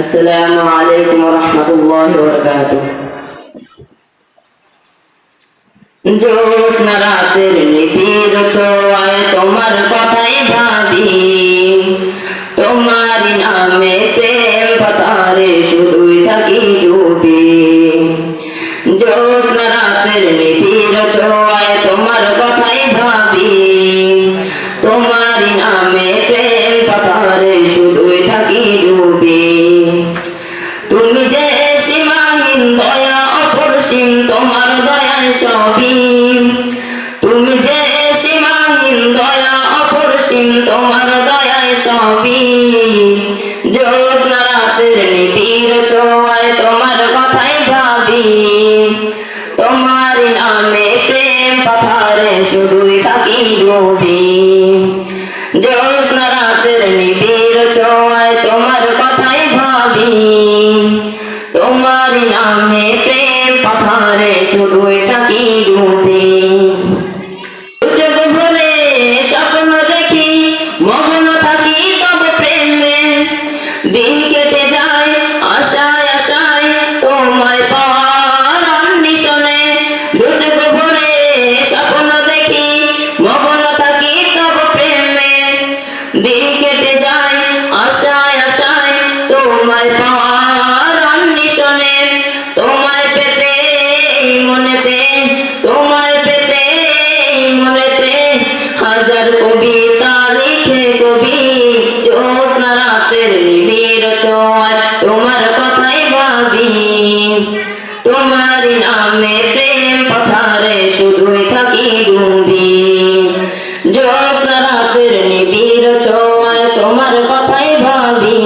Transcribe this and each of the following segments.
আসসালামু আলাইকুম ওয়া রাহমাতুল্লাহি ওয়া বারাকাতুহু। জ্যোৎস্না রাতের নিবিড় ছোঁয়ায় তোমার কথাই ভাবি, তোমার নামে প্রেম পাতারে শুধুই থাকি ডুবি। জ্যোৎস্না রাতের নিবিড় ছোঁয়ায় তোমার কথাই ভাবি, তোমার নামে প্রেম পাতারে শুধুই থাকি ডুবি। তুমি যে সীমাহীন দয়া অপরিসীম, তোমার দয়ায় সবই। তুমি যে সীমাহীন দয়া অপরিসীম, তোমার দয়ায় সবই। জ্যোৎস্না রাতের নিবিড় ছোঁয়ায় তোমার কথাই ভাবি, তোমার নামে প্রেম পাথারে শুধুই থাকি ডুবি। জ্যোৎস্না রাতের নিবিড় ছোঁয়ায় তোমার কথাই ভাবি, তোমার নামে প্রেম পাথারে শুধুই থাকি ডুবি। চোখ ভরে স্বপ্ন দেখি, মগ্ন থাকি তবে প্রেমে। দিন কেটে যায় আশায় আশায় তোমায় পাওয়ার অন্বেষণে। দু চোখ ভরে স্বপ্ন দেখি, মগ্ন থাকি তবে প্রেমে। দিন কেটে যায় আশায় আশায় তোমায় পাওয়ার অন্বেষণে। তোমায় পেতে মনেতে, তোমায় পেতে মনেতে হাজার কবিতা লিখে কবি। জ্যোৎস্না রাতের নিবিড় ছোঁয়ায় তোমার কথাই ভাবি, তোমার নামে প্রেম পাথারে শুধুই থাকি ডুবি। জ্যোৎস্না রাতের নিবিড় ছোঁয়ায় তোমার কথাই ভাবি,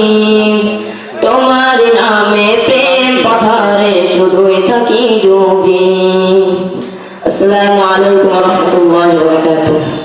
তোমার নামে প্রেম পাথারে শুধুই থাকি ডুবি। আসসালামু আলাইকুম ওয়া রাহমাতুল্লাহি ওয়া বারাকাতুহু।